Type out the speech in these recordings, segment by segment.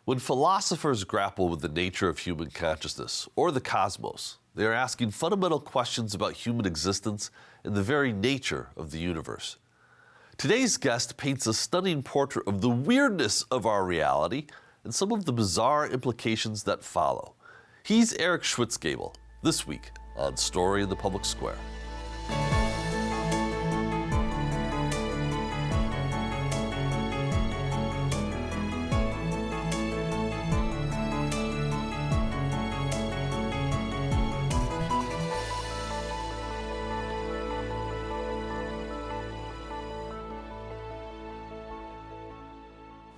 When philosophers grapple with the nature of human consciousness, or the cosmos, they are asking fundamental questions about human existence and the very nature of the universe. Today's guest paints a stunning portrait of the weirdness of our reality and some of the bizarre implications that follow. He's Eric Schwitzgebel, this week on Story in the Public Square.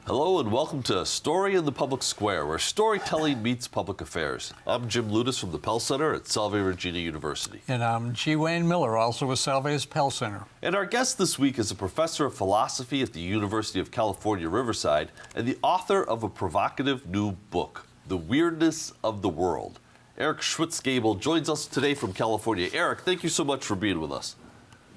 Hello and welcome to Story in the Public Square, where storytelling meets public affairs. I'm Jim Ludis from the Pell Center at Salve Regina University. And I'm G. Wayne Miller, also with Salve's Pell Center. And our guest this week is a professor of philosophy at the University of California, Riverside, and the author of a provocative new book, The Weirdness of the World. Eric Schwitzgebel joins us today from California. Eric, thank you so much for being with us.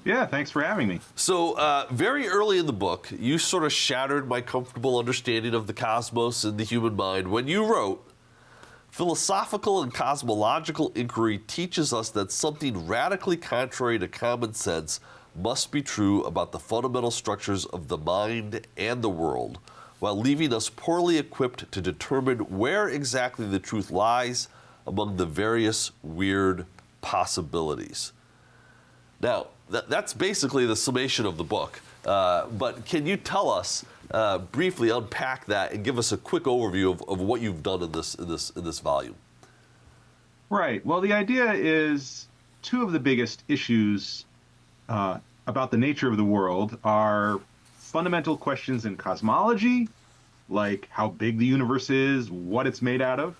Yeah, thanks for having me. So, very early in the book, you sort of shattered my comfortable understanding of the cosmos and the human mind when you wrote, "Philosophical and cosmological inquiry teaches us that something radically contrary to common sense must be true about the fundamental structures of the mind and the world, while leaving us poorly equipped to determine where exactly the truth lies among the various weird possibilities." Now, that's basically the summation of the book. But can you tell us, briefly unpack that and give us a quick overview of what you've done in this volume? Right. Well, the idea is two of the biggest issues about the nature of the world are fundamental questions in cosmology, like how big the universe is, what it's made out of,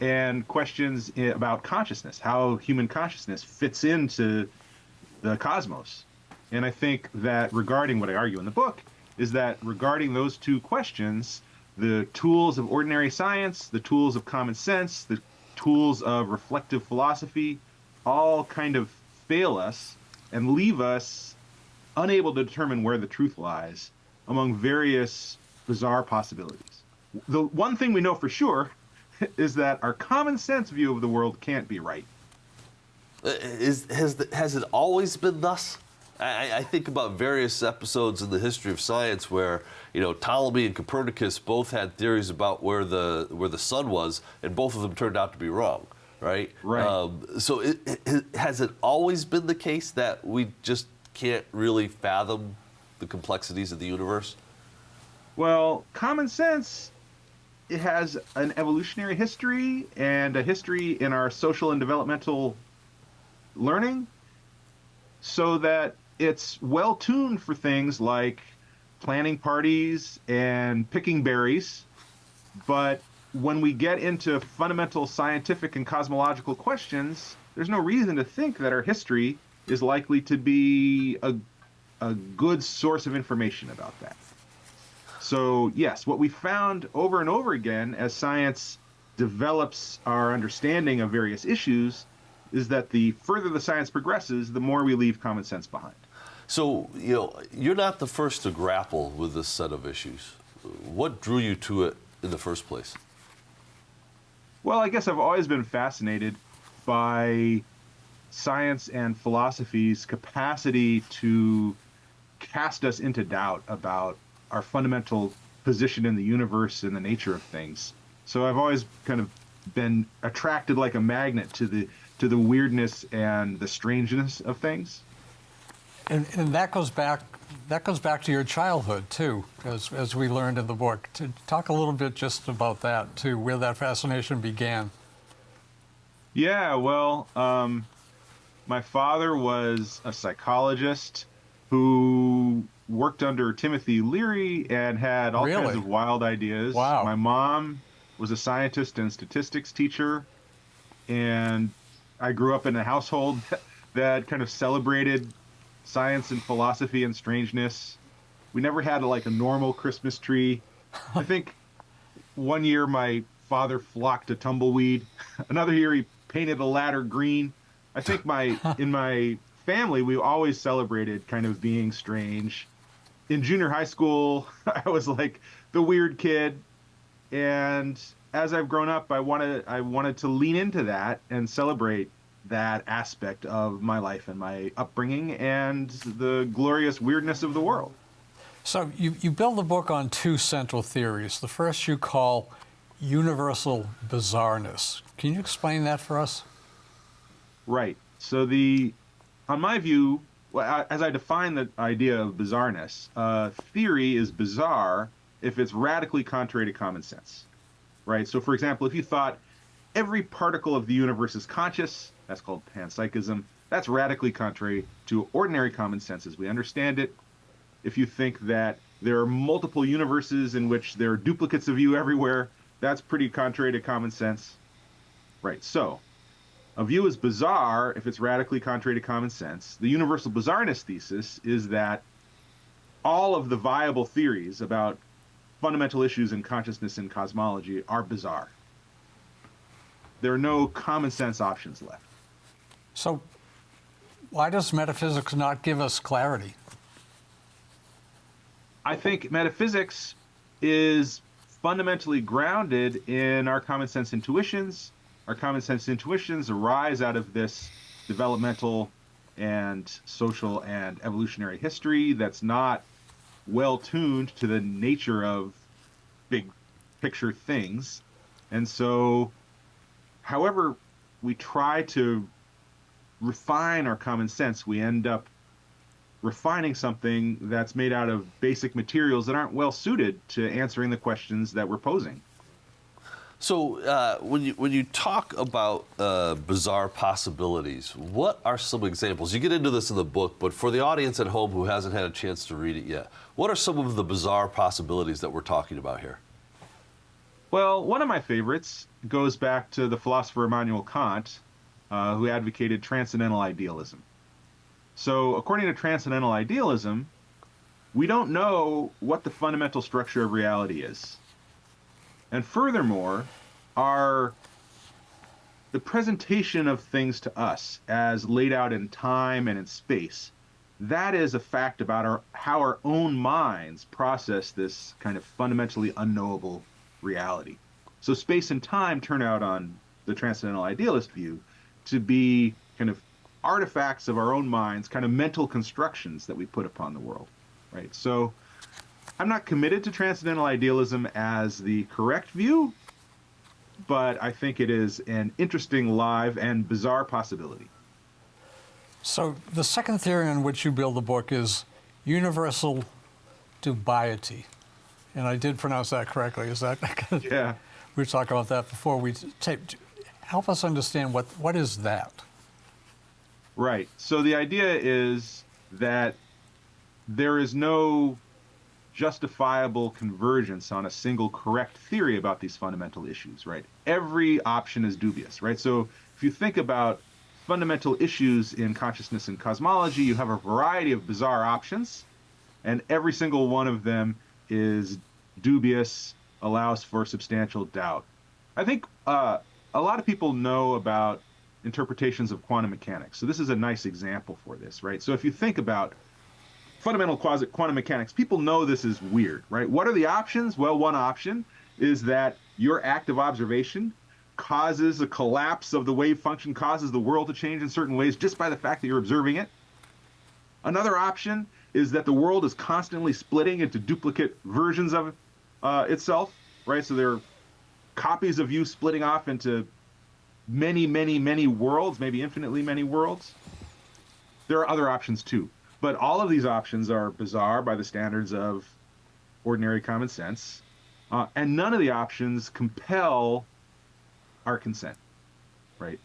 and questions about consciousness, how human consciousness fits into the cosmos. And I think that regarding what I argue in the book is that regarding those two questions, the tools of ordinary science, the tools of common sense, the tools of reflective philosophy all kind of fail us and leave us unable to determine where the truth lies among various bizarre possibilities. The one thing we know for sure is that our common sense view of the world can't be right. Has it always been thus? I think about various episodes in the history of science where, Ptolemy and Copernicus both had theories about where the sun was, and both of them turned out to be wrong, right? Right. Has it always been the case that we just can't really fathom the complexities of the universe? Well, common sense, it has an evolutionary history and a history in our social and developmental learning, so that it's well tuned for things like planning parties and picking berries. But when we get into fundamental scientific and cosmological questions, there's no reason to think that our history is likely to be a good source of information about that. So yes, what we found over and over again as science develops our understanding of various issues is that the further the science progresses, the more we leave common sense behind. So, you're not the first to grapple with this set of issues. What drew you to it in the first place? Well, I guess I've always been fascinated by science and philosophy's capacity to cast us into doubt about our fundamental position in the universe and the nature of things. So I've always kind of been attracted like a magnet to the weirdness and the strangeness of things. And that goes back to your childhood too, as we learned in the book. To talk a little bit just about that too, where that fascination began. Yeah, well, my father was a psychologist who worked under Timothy Leary and had all kinds of wild ideas. Wow. My mom was a scientist and statistics teacher, and I grew up in a household that kind of celebrated science and philosophy and strangeness. We never had a normal Christmas tree. I think one year my father flocked a tumbleweed. Another year he painted a ladder green. I think in my family we always celebrated kind of being strange. In junior high school, I was like the weird kid. And as I've grown up, I wanted to lean into that and celebrate that aspect of my life and my upbringing and the glorious weirdness of the world. So you build the book on two central theories. The first you call universal bizarreness. Can you explain that for us? Right. So on my view, as I define the idea of bizarreness, theory is bizarre if it's radically contrary to common sense. Right. So, for example, if you thought every particle of the universe is conscious, that's called panpsychism. That's radically contrary to ordinary common sense as we understand it. If you think that there are multiple universes in which there are duplicates of you everywhere, that's pretty contrary to common sense. Right. So, a view is bizarre if it's radically contrary to common sense. The universal bizarreness thesis is that all of the viable theories about fundamental issues in consciousness and cosmology are bizarre. There are no common sense options left. So why does metaphysics not give us clarity? I think metaphysics is fundamentally grounded in our common sense intuitions. Our common sense intuitions arise out of this developmental and social and evolutionary history that's not well tuned to the nature of big picture things. And so, however we try to refine our common sense, we end up refining something that's made out of basic materials that aren't well suited to answering the questions that we're posing. So when you talk about bizarre possibilities, what are some examples? You get into this in the book, but for the audience at home who hasn't had a chance to read it yet, what are some of the bizarre possibilities that we're talking about here? Well, one of my favorites goes back to the philosopher Immanuel Kant, who advocated transcendental idealism. So according to transcendental idealism, we don't know what the fundamental structure of reality is. And furthermore, the presentation of things to us as laid out in time and in space, that is a fact about how our own minds process this kind of fundamentally unknowable reality. So space and time turn out on the transcendental idealist view to be kind of artifacts of our own minds, kind of mental constructions that we put upon the world, right? So I'm not committed to transcendental idealism as the correct view, but I think it is an interesting, live, and bizarre possibility. So the second theory on which you build the book is universal dubiety. And I did pronounce that correctly. Is that? Yeah. We were talking about that before we taped. Help us understand what is that? Right. So the idea is that there is no justifiable convergence on a single correct theory about these fundamental issues, right? Every option is dubious, right? So if you think about fundamental issues in consciousness and cosmology, you have a variety of bizarre options, and every single one of them is dubious, allows for substantial doubt. I think a lot of people know about interpretations of quantum mechanics. So this is a nice example for this, right? So if you think about fundamental quantum mechanics, people know this is weird, right? What are the options? Well, one option is that your act of observation causes a collapse of the wave function, causes the world to change in certain ways just by the fact that you're observing it. Another option is that the world is constantly splitting into duplicate versions of itself, right? So there are copies of you splitting off into many, many, many worlds, maybe infinitely many worlds. There are other options too. But all of these options are bizarre by the standards of ordinary common sense. And none of the options compel our consent, right?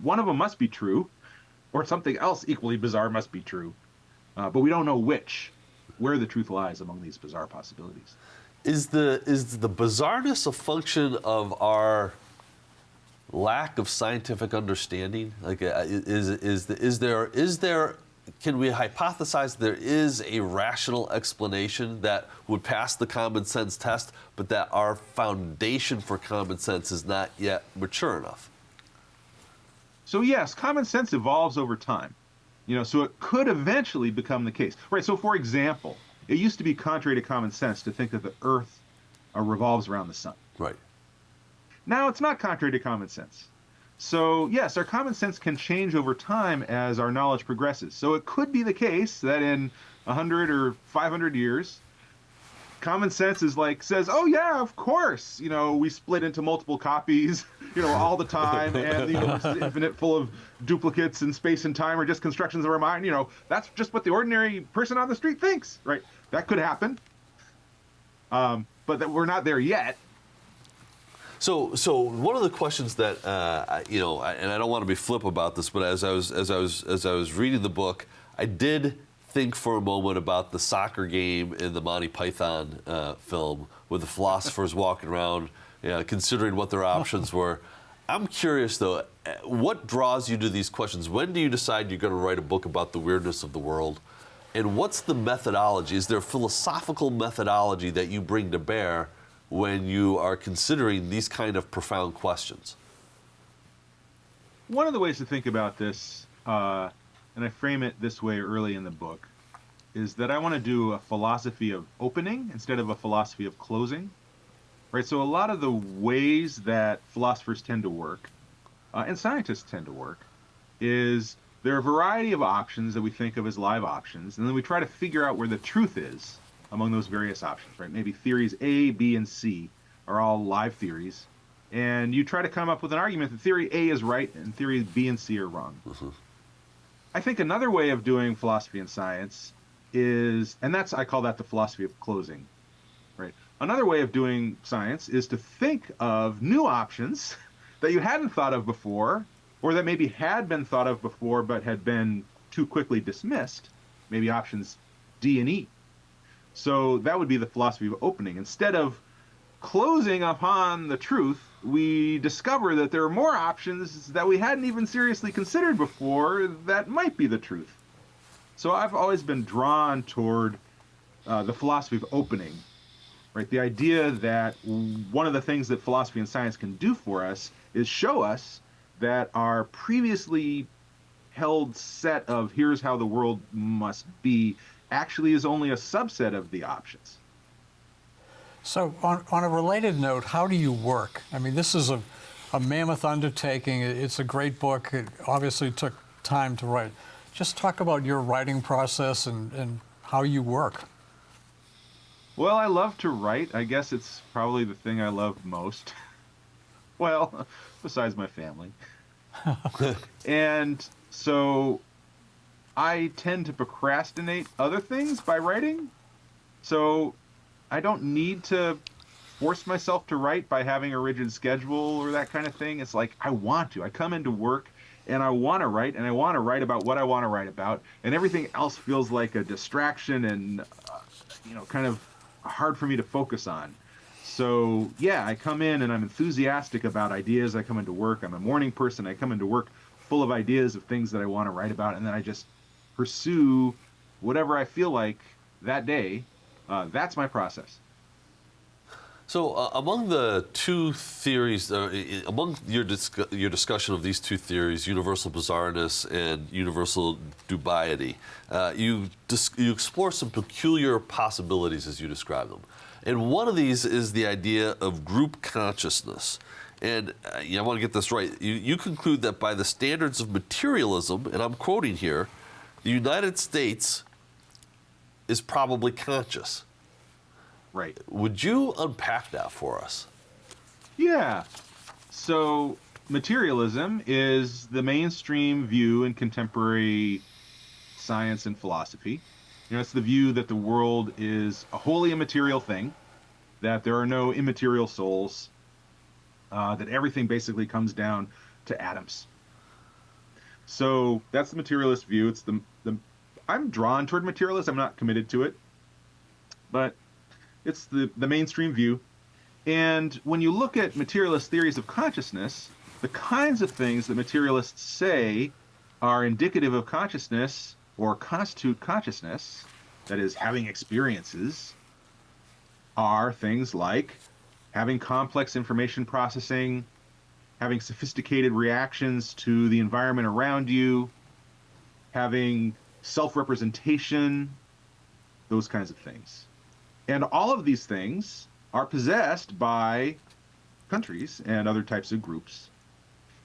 One of them must be true, or something else equally bizarre must be true. But we don't know where the truth lies among these bizarre possibilities. Is the bizarreness a function of our lack of scientific understanding? Like, is there can we hypothesize there is a rational explanation that would pass the common sense test, but that our foundation for common sense is not yet mature enough? So yes, common sense evolves over time. So it could eventually become the case. Right, so for example, it used to be contrary to common sense to think that the Earth revolves around the sun. Right. Now, it's not contrary to common sense. So, yes, our common sense can change over time as our knowledge progresses. So it could be the case that in 100 or 500 years, common sense says, oh yeah, of course, we split into multiple copies, all the time, and the universe is infinite, full of duplicates, and space and time are just constructions of our mind. That's just what the ordinary person on the street thinks, right? That could happen, but that we're not there yet. So one of the questions that and I don't want to be flip about this, but as I was reading the book, I did think for a moment about the soccer game in the Monty Python film with the philosophers walking around, considering what their options were. I'm curious though, what draws you to these questions? When do you decide you're going to write a book about the weirdness of the world? And what's the methodology? Is there a philosophical methodology that you bring to bear when you are considering these kind of profound questions? One of the ways to think about this, and I frame it this way early in the book, is that I want to do a philosophy of opening instead of a philosophy of closing. Right? So a lot of the ways that philosophers tend to work, and scientists tend to work, is there are a variety of options that we think of as live options, and then we try to figure out where the truth is among those various options, right? Maybe theories A, B, and C are all live theories, and you try to come up with an argument that theory A is right and theories B and C are wrong. Mm-hmm. I think another way of doing philosophy and science is, and I call that the philosophy of closing, right? Another way of doing science is to think of new options that you hadn't thought of before, or that maybe had been thought of before but had been too quickly dismissed, maybe options D and E. So that would be the philosophy of opening. Instead of closing upon the truth, we discover that there are more options that we hadn't even seriously considered before that might be the truth. So I've always been drawn toward the philosophy of opening, right? The idea that one of the things that philosophy and science can do for us is show us that our previously held set of here's how the world must be actually is only a subset of the options. So on a related note, how do you work? I mean, this is a mammoth undertaking. It's a great book. It obviously took time to write. Just talk about your writing process and how you work. Well, I love to write. I guess it's probably the thing I love most. Well, besides my family. And so I tend to procrastinate other things by writing. So I don't need to force myself to write by having a rigid schedule or that kind of thing. It's like I want to. I come into work and I want to write, and I want to write about what I want to write about, and everything else feels like a distraction and kind of hard for me to focus on. So yeah, I come in and I'm enthusiastic about ideas. I come into work. I'm a morning person. I come into work full of ideas of things that I want to write about, and then I just pursue whatever I feel like that day. That's my process. So among the two theories, among your discussion of these two theories, universal bizarreness and universal dubiety, you explore some peculiar possibilities as you describe them. And one of these is the idea of group consciousness. And I want to get this right. You conclude that by the standards of materialism, and I'm quoting here, the United States is probably conscious. Right. Would you unpack that for us? Yeah. So materialism is the mainstream view in contemporary science and philosophy. It's the view that the world is a wholly immaterial thing, that there are no immaterial souls, that everything basically comes down to atoms. So that's the materialist view. It's I'm drawn toward materialism. I'm not committed to it, but it's the mainstream view. And when you look at materialist theories of consciousness, the kinds of things that materialists say are indicative of consciousness or constitute consciousness, that is, having experiences, are things like having complex information processing, having sophisticated reactions to the environment around you, having self-representation, those kinds of things. And all of these things are possessed by countries and other types of groups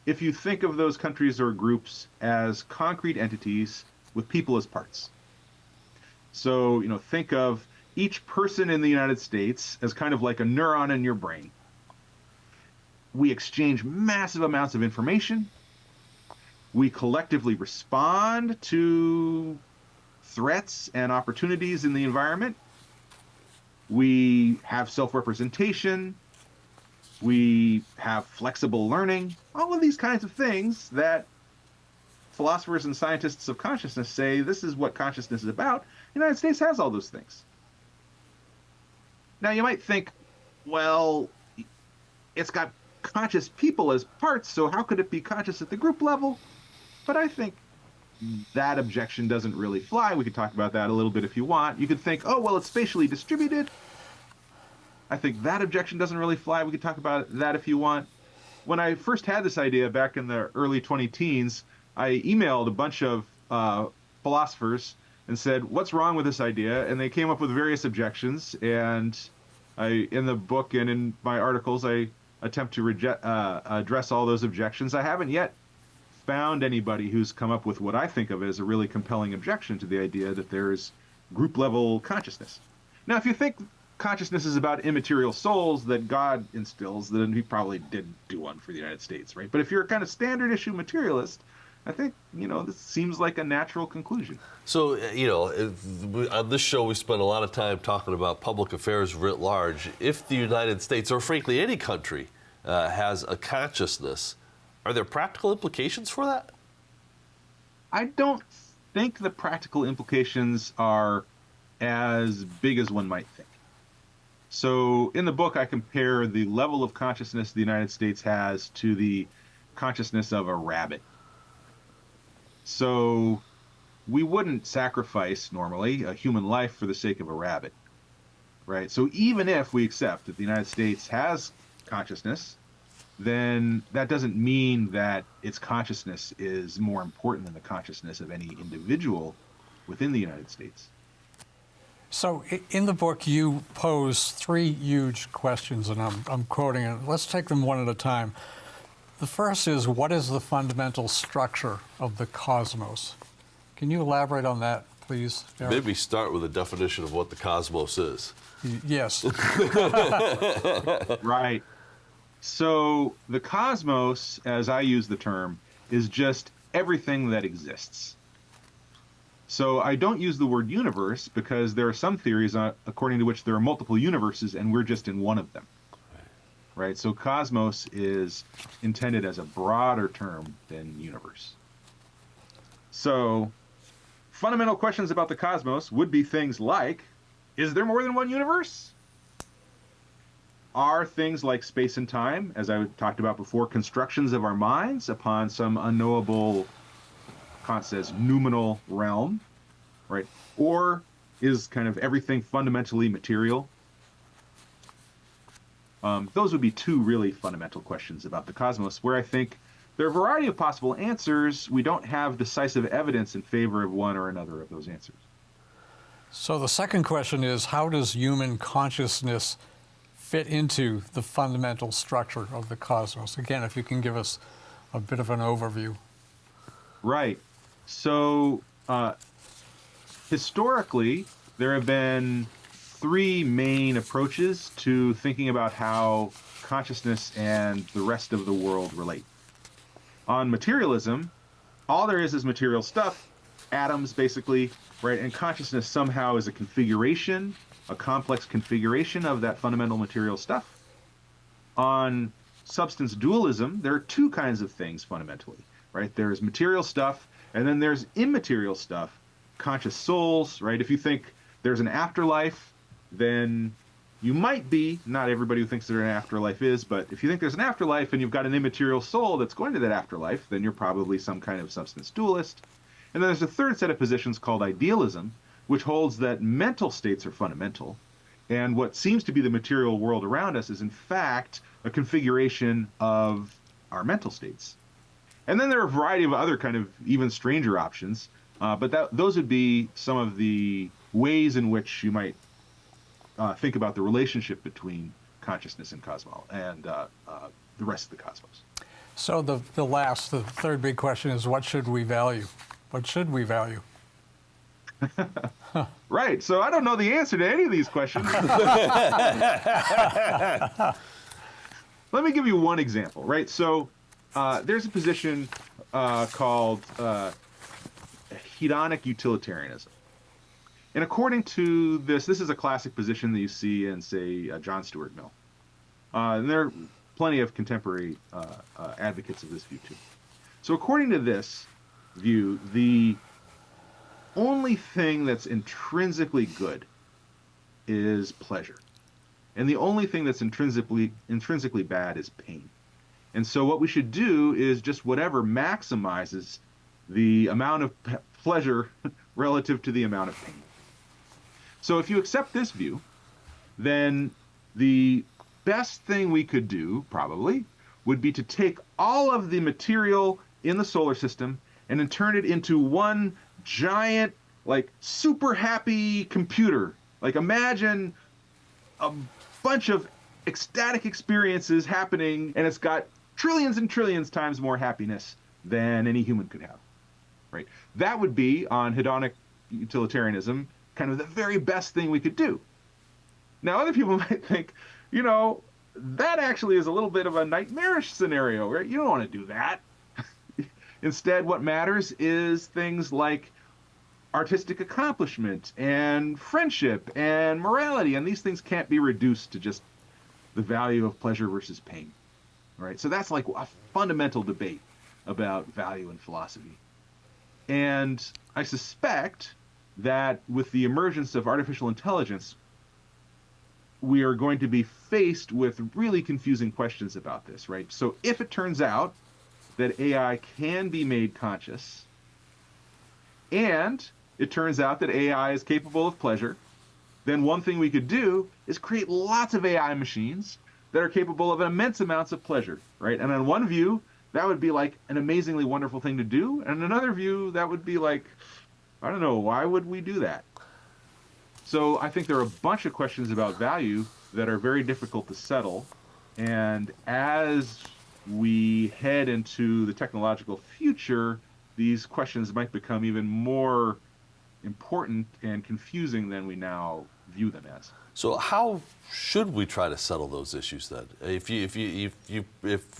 if you think of those countries or groups as concrete entities with people as parts. So, think of each person in the United States as kind of like a neuron in your brain. We exchange massive amounts of information. We collectively respond to threats and opportunities in the environment. We have self-representation. We have flexible learning. All of these kinds of things that philosophers and scientists of consciousness say this is what consciousness is about. The United States has all those things. Now, you might think, well, it's got conscious people as parts, so how could it be conscious at the group level? But I think that objection doesn't really fly. We could talk about that a little bit if you want. You could think, oh, well, it's spatially distributed. I think that objection doesn't really fly. We could talk about that if you want. When I first had this idea back in the early 20-teens, I emailed a bunch of philosophers and said, what's wrong with this idea? And they came up with various objections. And in the book and in my articles, I attempt to address all those objections. I haven't yet found anybody who's come up with what I think of as a really compelling objection to the idea that there's group-level consciousness. Now, if you think consciousness is about immaterial souls that God instills, then he probably did do one for the United States, right? But if you're a kind of standard issue materialist, I think, this seems like a natural conclusion. So, on this show we spend a lot of time talking about public affairs writ large. If the United States, or frankly any country, has a consciousness, are there practical implications for that? I don't think the practical implications are as big as one might think. So in the book, I compare the level of consciousness the United States has to the consciousness of a rabbit. So we wouldn't sacrifice, normally, a human life for the sake of a rabbit, right? So even if we accept that the United States has consciousness, then that doesn't mean that its consciousness is more important than the consciousness of any individual within the United States. So in the book, you pose three huge questions, and I'm quoting it. Let's take them one at a time. The first is, what is the fundamental structure of the cosmos? Can you elaborate on that, please, Eric? Maybe start with a definition of what the cosmos is. Yes. Right. So the cosmos, as I use the term, is just everything that exists. So I don't use the word universe because there are some theories according to which there are multiple universes and we're just in one of them. Right? So cosmos is intended as a broader term than universe. So fundamental questions about the cosmos would be things like, is there more than one universe? Are things like space and time, as I talked about before, constructions of our minds upon some unknowable, Kant says, noumenal realm, right? Or is kind of everything fundamentally material? Those would be two really fundamental questions about the cosmos, where I think there are a variety of possible answers. We don't have decisive evidence in favor of one or another of those answers. So the second question is, how does human consciousness fit into the fundamental structure of the cosmos? Again, if you can give us a bit of an overview. Right. So historically, there have been three main approaches to thinking about how consciousness and the rest of the world relate. On materialism, all there is material stuff, atoms basically, right? And consciousness somehow is a configuration, a complex configuration of that fundamental material stuff. On substance dualism, there are two kinds of things fundamentally, right? There's material stuff, and then there's immaterial stuff, conscious souls, right? If you think there's an afterlife, then you might be, not everybody who thinks there an afterlife is, but if you think there's an afterlife and you've got an immaterial soul that's going to that afterlife, then you're probably some kind of substance dualist. And then there's a third set of positions called idealism, which holds that mental states are fundamental, and what seems to be the material world around us is in fact a configuration of our mental states. And then there are a variety of other kind of even stranger options, but those would be some of the ways in which you might think about the relationship between consciousness and the rest of the cosmos. So the third big question is, what should we value? What should we value? Right. So I don't know the answer to any of these questions. Let me give you one example, right? So there's a position called hedonic utilitarianism. And according to this is a classic position that you see in, say, John Stuart Mill. And there are plenty of contemporary advocates of this view, too. So according to this view, the only thing that's intrinsically good is pleasure. And the only thing that's intrinsically bad is pain. And so what we should do is just whatever maximizes the amount of pleasure relative to the amount of pain. So if you accept this view, then the best thing we could do, probably, would be to take all of the material in the solar system and then turn it into one giant, like, super happy computer. Like, imagine a bunch of ecstatic experiences happening, and it's got trillions and trillions times more happiness than any human could have, right? That would be, on hedonic utilitarianism, kind of the very best thing we could do. Now, other people might think, that actually is a little bit of a nightmarish scenario, right? You don't want to do that. Instead, what matters is things like artistic accomplishment and friendship and morality, and these things can't be reduced to just the value of pleasure versus pain, right? So that's like a fundamental debate about value in philosophy. And I suspect that with the emergence of artificial intelligence, we are going to be faced with really confusing questions about this, right? So if it turns out that AI can be made conscious, and it turns out that AI is capable of pleasure, then one thing we could do is create lots of AI machines that are capable of immense amounts of pleasure, right? And on one view, that would be like an amazingly wonderful thing to do. And on another view, that would be like, I don't know, why would we do that? So I think there are a bunch of questions about value that are very difficult to settle. And as we head into the technological future, these questions might become even more important and confusing than we now view them as. So how should we try to settle those issues then? If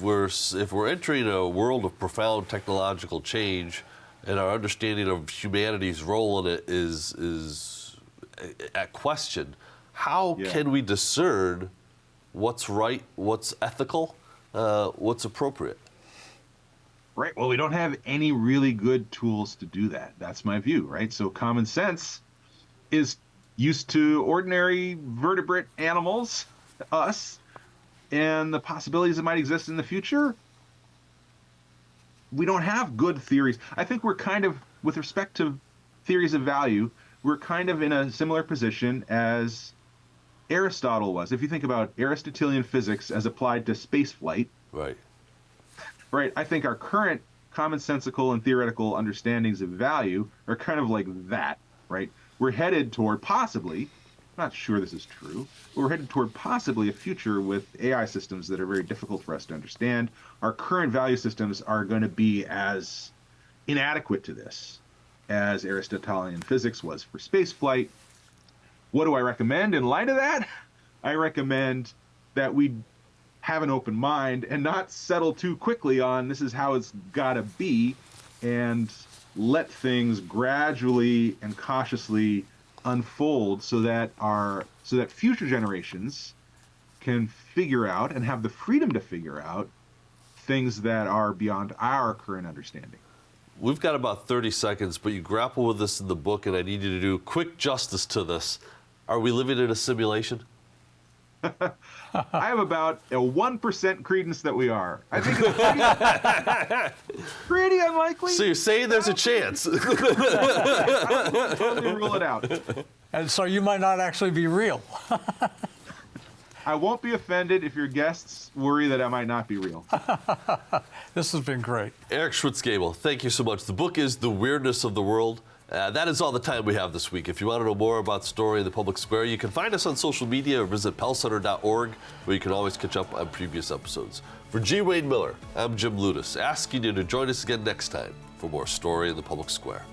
we're entering a world of profound technological change, and our understanding of humanity's role in it is at question, how can we discern what's right, what's ethical, what's appropriate? Right. Well, we don't have any really good tools to do that. That's my view, right? So common sense is used to ordinary vertebrate animals, us, and the possibilities that might exist in the future. We don't have good theories. I think we're kind of, with respect to theories of value, we're kind of in a similar position as Aristotle was. If you think about Aristotelian physics as applied to spaceflight, right, I think our current commonsensical and theoretical understandings of value are kind of like that, right? We're headed toward possibly, not sure this is true, but we're headed toward possibly a future with AI systems that are very difficult for us to understand. Our current value systems are going to be as inadequate to this as Aristotelian physics was for spaceflight. What do I recommend in light of that? I recommend that we have an open mind and not settle too quickly on this is how it's got to be, and let things gradually and cautiously unfold so that future generations can figure out and have the freedom to figure out things that are beyond our current understanding. We've got about 30 seconds, but you grapple with this in the book, and I need you to do quick justice to this. Are we living in a simulation? I have about a 1% credence that we are. I think it's pretty unlikely. So you're saying there's a chance? I'll totally rule it out. And so you might not actually be real. I won't be offended if your guests worry that I might not be real. This has been great. Eric Schwitzgebel, thank you so much. The book is The Weirdness of the World. That is all the time we have this week. If you want to know more about Story in the Public Square, you can find us on social media or visit pellcenter.org, where you can always catch up on previous episodes. For G. Wayne Miller, I'm Jim Ludis, asking you to join us again next time for more Story in the Public Square.